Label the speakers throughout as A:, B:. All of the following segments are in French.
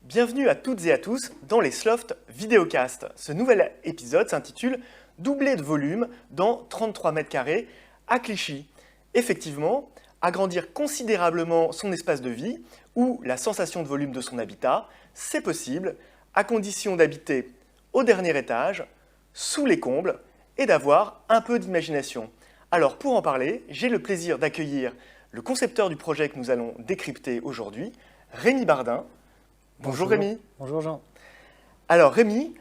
A: Bienvenue à toutes et à tous dans les Sloft Vidéocast. Ce nouvel épisode s'intitule « Doubler de volume dans 33 mètres carrés à Clichy ». Effectivement, agrandir considérablement son espace de vie ou la sensation de volume de son habitat, c'est possible à condition d'habiter au dernier étage, sous les combles et d'avoir un peu d'imagination. Alors pour en parler, j'ai le plaisir d'accueillir le concepteur du projet que nous allons décrypter aujourd'hui, Rémi Bardin. Bonjour Rémi.
B: Bonjour Jean.
A: Alors Rémi,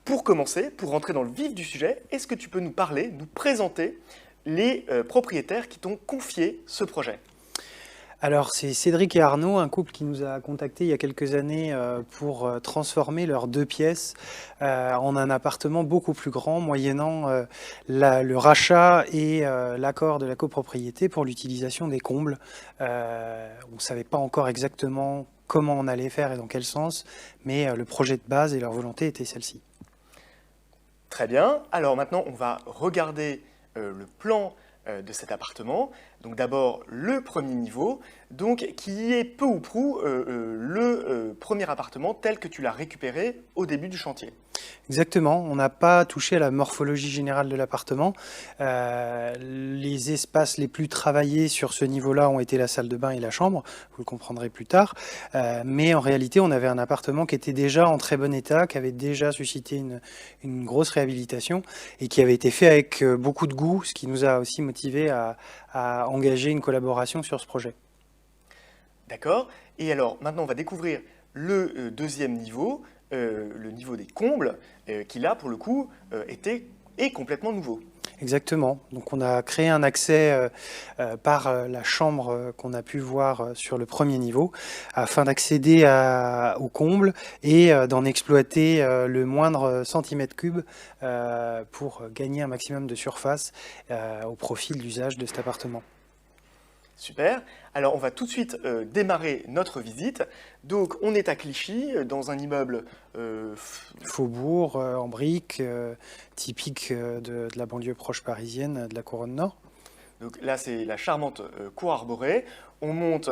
A: pour commencer, pour rentrer dans le vif du sujet, est-ce que tu peux nous parler, nous présenter les propriétaires qui t'ont confié ce projet ?
B: Alors c'est Cédric et Arnaud, un couple qui nous a contactés il y a quelques années pour transformer leurs 2 pièces en un appartement beaucoup plus grand, moyennant le rachat et l'accord de la copropriété pour l'utilisation des combles. On ne savait pas encore exactement comment on allait faire et dans quel sens, mais le projet de base et leur volonté était celle-ci.
A: Très bien. Alors maintenant, on va regarder le plan de cet appartement. Donc d'abord le premier niveau, donc qui est peu ou prou le premier appartement tel que tu l'as récupéré au début du chantier.
B: Exactement, on n'a pas touché à la morphologie générale de l'appartement. Les espaces les plus travaillés sur ce niveau-là ont été la salle de bain et la chambre, vous le comprendrez plus tard. Mais en réalité, on avait un appartement qui était déjà en très bon état, qui avait déjà suscité une grosse réhabilitation et qui avait été fait avec beaucoup de goût, ce qui nous a aussi motivé à engager une collaboration sur ce projet.
A: D'accord. Et alors maintenant, on va découvrir le deuxième niveau, le niveau des combles, qui là, pour le coup, est complètement nouveau.
B: Exactement. Donc on a créé un accès par la chambre qu'on a pu voir sur le premier niveau, afin d'accéder aux combles et d'en exploiter le moindre centimètre cube pour gagner un maximum de surface au profit de l'usage de cet appartement.
A: Super. Alors, on va tout de suite démarrer notre visite. Donc, on est à Clichy, dans un immeuble...
B: Faubourg, en briques, typique de la banlieue proche parisienne, de la Couronne Nord.
A: Donc là, c'est la charmante cour arborée. On monte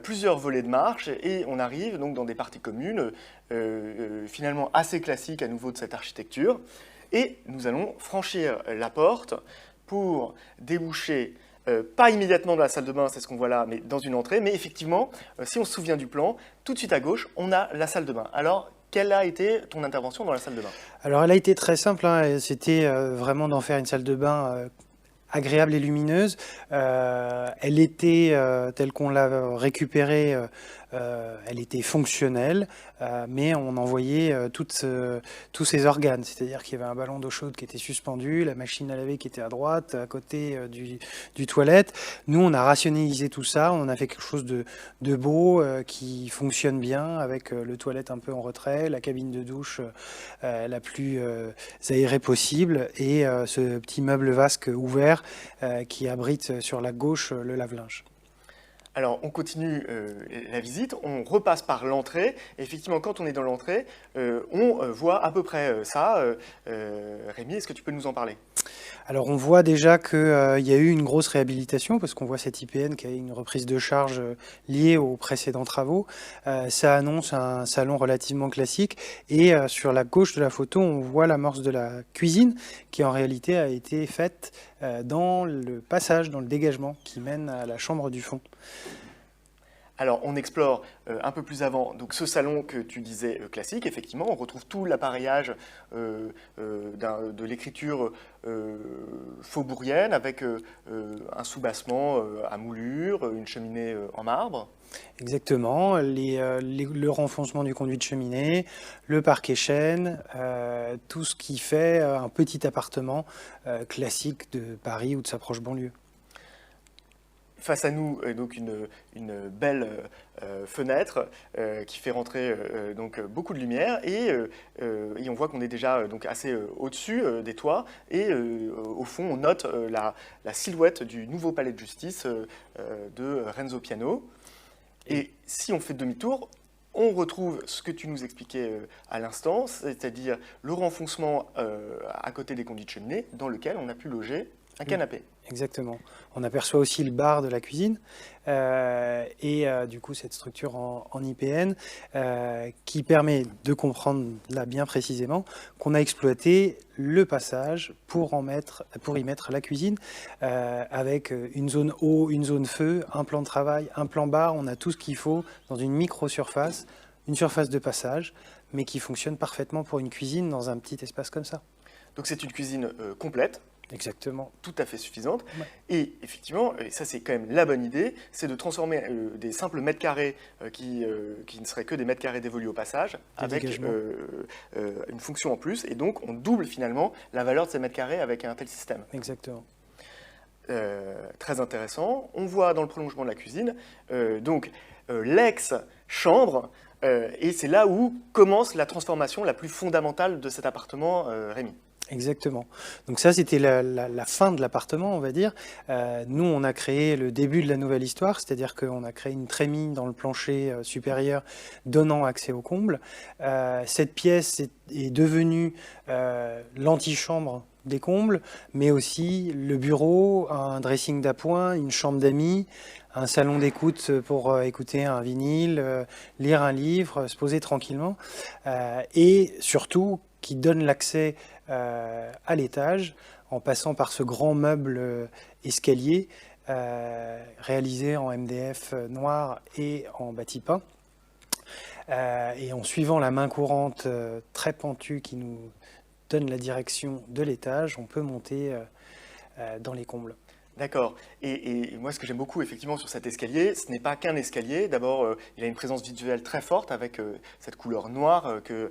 A: plusieurs volets de marche et on arrive donc dans des parties communes, finalement assez classiques à nouveau de cette architecture. Et nous allons franchir la porte pour déboucher... pas immédiatement dans la salle de bain, c'est ce qu'on voit là, mais dans une entrée. Mais effectivement, si on se souvient du plan, tout de suite à gauche, on a la salle de bain. Alors, quelle a été ton intervention dans la salle de bain ?
B: Alors, elle a été très simple, hein, c'était vraiment d'en faire une salle de bain agréable et lumineuse. Elle était, telle qu'on l'a récupérée, elle était fonctionnelle, mais on en voyait tous ses organes. C'est-à-dire qu'il y avait un ballon d'eau chaude qui était suspendu, la machine à laver qui était à droite, à côté du toilette. Nous, on a rationalisé tout ça, on a fait quelque chose de beau, qui fonctionne bien, avec le toilette un peu en retrait, la cabine de douche la plus aérée possible, et ce petit meuble vasque ouvert qui abrite sur la gauche le lave-linge.
A: Alors, on continue la visite, on repasse par l'entrée. Effectivement, quand on est dans l'entrée, on voit à peu près ça. Rémi, est-ce que tu peux nous en parler ?
B: Alors on voit déjà qu'il y a eu une grosse réhabilitation parce qu'on voit cette IPN qui a une reprise de charge liée aux précédents travaux. Ça annonce un salon relativement classique et sur la gauche de la photo on voit l'amorce de la cuisine qui en réalité a été faite dans le passage, dans le dégagement qui mène à la chambre du fond.
A: Alors, on explore un peu plus avant donc, ce salon que tu disais classique. Effectivement, on retrouve tout l'appareillage de l'écriture faubourienne avec un soubassement à moulure, une cheminée en marbre.
B: Exactement, le renfoncement du conduit de cheminée, le parquet chêne, tout ce qui fait un petit appartement classique de Paris ou de sa proche banlieue.
A: Face à nous, donc une belle fenêtre qui fait rentrer donc beaucoup de lumière et on voit qu'on est déjà donc assez au-dessus des toits et au fond on note la silhouette du nouveau palais de justice de Renzo Piano. Et si on fait demi-tour, on retrouve ce que tu nous expliquais à l'instant, c'est-à-dire le renfoncement à côté des conduits de cheminée dans lequel on a pu loger Un canapé.
B: Exactement. On aperçoit aussi le bar de la cuisine du coup cette structure en IPN qui permet de comprendre là bien précisément qu'on a exploité le passage pour y mettre la cuisine avec une zone eau, une zone feu, un plan de travail, un plan bar. On a tout ce qu'il faut dans une micro-surface, une surface de passage, mais qui fonctionne parfaitement pour une cuisine dans un petit espace comme ça.
A: Donc c'est une cuisine complète.
B: Exactement.
A: Tout à fait suffisante.
B: Ouais.
A: Et effectivement, et ça c'est quand même la bonne idée, c'est de transformer des simples mètres carrés qui ne seraient que des mètres carrés dévolus au passage, avec une fonction en plus. Et donc on double finalement la valeur de ces mètres carrés avec un tel système.
B: Exactement.
A: Très intéressant. On voit dans le prolongement de la cuisine, l'ex-chambre, et c'est là où commence la transformation la plus fondamentale de cet appartement, Rémi.
B: Exactement. Donc ça, c'était la fin de l'appartement, on va dire. Nous, on a créé le début de la nouvelle histoire, c'est-à-dire qu'on a créé une trémie dans le plancher supérieur donnant accès au comble. Cette pièce est devenue l'antichambre des combles, mais aussi le bureau, un dressing d'appoint, une chambre d'amis, un salon d'écoute pour écouter un vinyle, lire un livre, se poser tranquillement, et surtout qui donne l'accès à l'étage en passant par ce grand meuble escalier réalisé en MDF noir et en bâti peint. Et en suivant la main courante très pentue qui nous donne la direction de l'étage, on peut monter dans les combles.
A: D'accord. Et moi, ce que j'aime beaucoup, effectivement, sur cet escalier, ce n'est pas qu'un escalier. D'abord, il a une présence visuelle très forte avec cette couleur noire que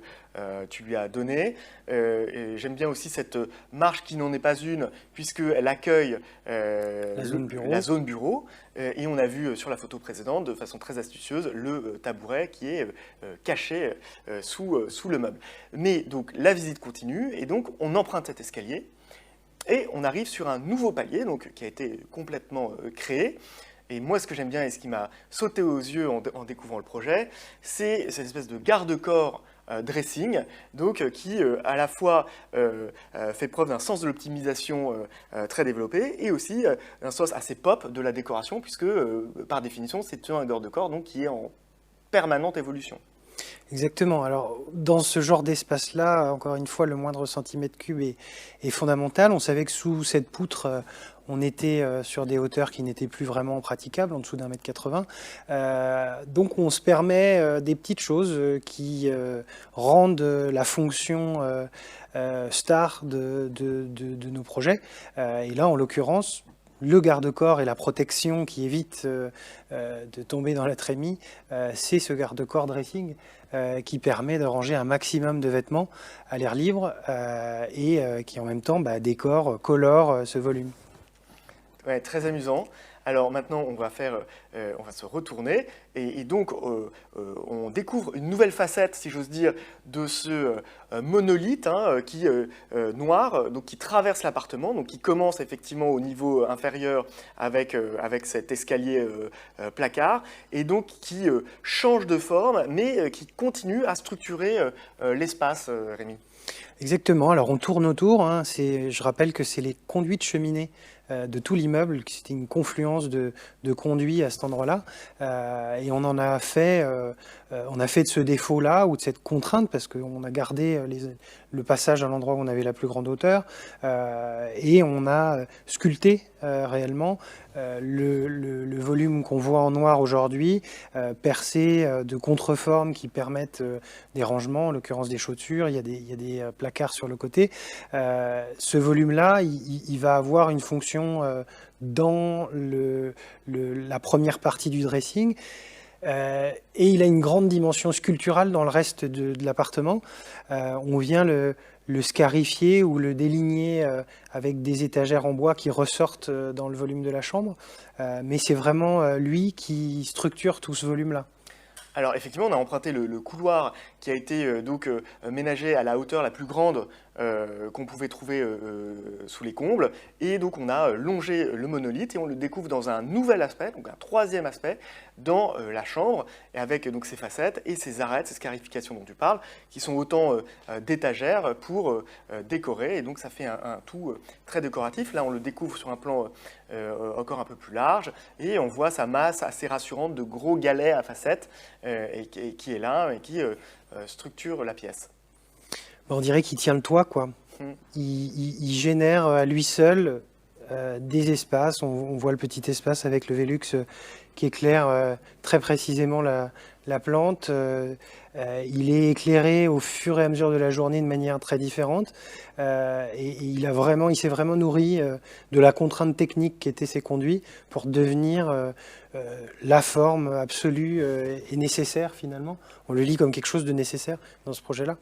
A: tu lui as donnée. J'aime bien aussi cette marche qui n'en est pas une, puisqu'elle accueille
B: la
A: zone bureau. Et on a vu sur la photo précédente, de façon très astucieuse, le tabouret qui est caché sous le meuble. Mais donc, la visite continue, et donc, on emprunte cet escalier. Et on arrive sur un nouveau palier qui a été complètement créé. Et moi, ce que j'aime bien et ce qui m'a sauté aux yeux en découvrant le projet, c'est cette espèce de garde-corps dressing, qui à la fois fait preuve d'un sens de l'optimisation très développé et aussi d'un sens assez pop de la décoration, puisque par définition, c'est un garde-corps qui est en permanente évolution.
B: Exactement. Alors, dans ce genre d'espace-là, encore une fois, le moindre centimètre cube est fondamental. On savait que sous cette poutre, on était sur des hauteurs qui n'étaient plus vraiment praticables, en dessous d'1,80 m. Donc, on se permet des petites choses qui rendent la fonction star de nos projets. Et là, en l'occurrence, le garde-corps et la protection qui évite de tomber dans la trémie, c'est ce garde-corps dressing qui permet de ranger un maximum de vêtements à l'air libre et qui en même temps décore, colore ce volume.
A: Ouais, très amusant. Alors maintenant, on va se retourner et donc on découvre une nouvelle facette, si j'ose dire, de ce monolithe noir, qui traverse l'appartement, qui commence effectivement au niveau inférieur avec cet escalier placard et donc qui change de forme, mais qui continue à structurer l'espace, Rémi.
B: Exactement. Alors on tourne autour. Je rappelle que c'est les conduits de cheminée de tout l'immeuble, c'était une confluence de conduits à cet endroit-là, et on a fait de ce défaut-là ou de cette contrainte, parce qu'on a gardé le passage à l'endroit où on avait la plus grande hauteur, et on a sculpté réellement le volume qu'on voit en noir aujourd'hui, percé de contreformes qui permettent des rangements, en l'occurrence des chaussures, il y a des placards sur le côté. Ce volume-là, il va avoir une fonction dans la première partie du dressing, et il a une grande dimension sculpturale dans le reste de l'appartement. On vient le scarifier ou le déligner avec des étagères en bois qui ressortent dans le volume de la chambre, mais c'est vraiment lui qui structure tout ce volume-là.
A: Alors effectivement, on a emprunté le couloir qui a été ménagé à la hauteur la plus grande qu'on pouvait trouver sous les combles. Et donc on a longé le monolithe et on le découvre dans un nouvel aspect, donc un troisième aspect, dans la chambre, et avec donc ces facettes et ces arêtes, ces scarifications dont tu parles, qui sont autant d'étagères pour décorer. Et donc ça fait un tout très décoratif. Là on le découvre sur un plan encore un peu plus large, et on voit sa masse assez rassurante de gros galets à facettes qui est là et qui structure la pièce.
B: On dirait qu'il tient le toit, quoi. Il génère à lui seul des espaces. On voit le petit espace avec le Velux qui éclaire très précisément la plante. Il est éclairé au fur et à mesure de la journée de manière très différente. Et il s'est vraiment nourri de la contrainte technique qu'étaient ses conduits pour devenir la forme absolue et nécessaire finalement. On le lit comme quelque chose de nécessaire dans ce projet-là.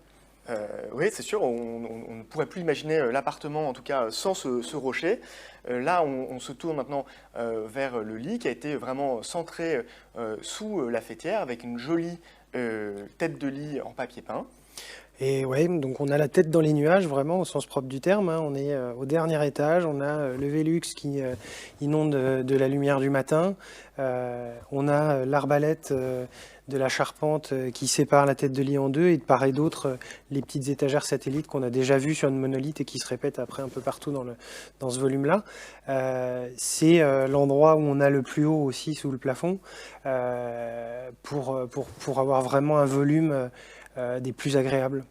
A: Oui, c'est sûr, on ne pourrait plus imaginer l'appartement, en tout cas, sans ce rocher. Là, on se tourne maintenant vers le lit qui a été vraiment centré sous la faîtière avec une jolie tête de lit en papier peint.
B: Et ouais, donc on a la tête dans les nuages, vraiment au sens propre du terme. On est au dernier étage, on a le Velux qui inonde de la lumière du matin. On a l'arbalète de la charpente qui sépare la tête de lit en deux, et de part et d'autre les petites étagères satellites qu'on a déjà vues sur une monolithe et qui se répètent après un peu partout dans ce volume-là. C'est l'endroit où on a le plus haut aussi sous le plafond pour avoir vraiment un volume des plus agréables.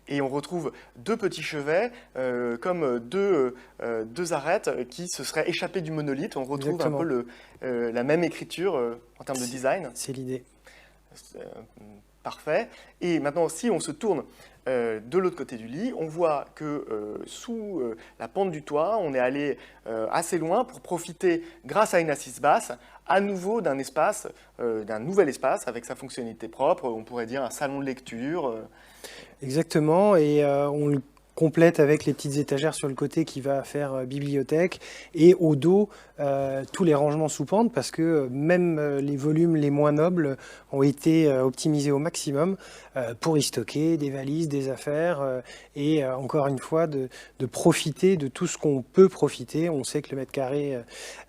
A: Et on retrouve deux petits chevets, comme deux arêtes qui se seraient échappées du monolithe. On retrouve Exactement. Un peu la même écriture en termes de design.
B: C'est l'idée.
A: Parfait. Et maintenant, si on se tourne de l'autre côté du lit, on voit que sous la pente du toit, on est allé assez loin pour profiter, grâce à une assise basse, à nouveau d'un nouvel espace avec sa fonctionnalité propre. On pourrait dire un salon de lecture.
B: Exactement, et on le complète avec les petites étagères sur le côté qui va faire bibliothèque, et au dos tous les rangements sous pente, parce que même les volumes les moins nobles ont été optimisés au maximum pour y stocker des valises, des affaires, et encore une fois de profiter de tout ce qu'on peut profiter. On sait que le mètre carré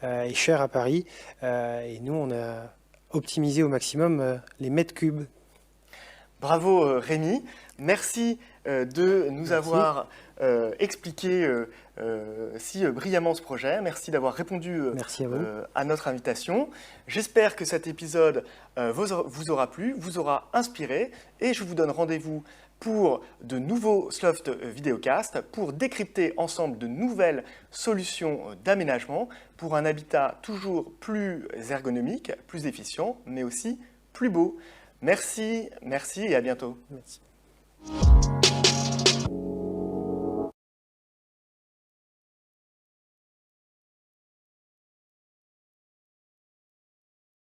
B: est cher à Paris, et nous on a optimisé au maximum les mètres cubes.
A: Bravo Rémi, merci de nous avoir expliqué si brillamment ce projet. Merci d'avoir répondu à notre invitation. J'espère que cet épisode vous aura plu, vous aura inspiré, et je vous donne rendez-vous pour de nouveaux Sloft Vidéocast, pour décrypter ensemble de nouvelles solutions d'aménagement pour un habitat toujours plus ergonomique, plus efficient, mais aussi plus beau. Merci et à bientôt.
B: Merci.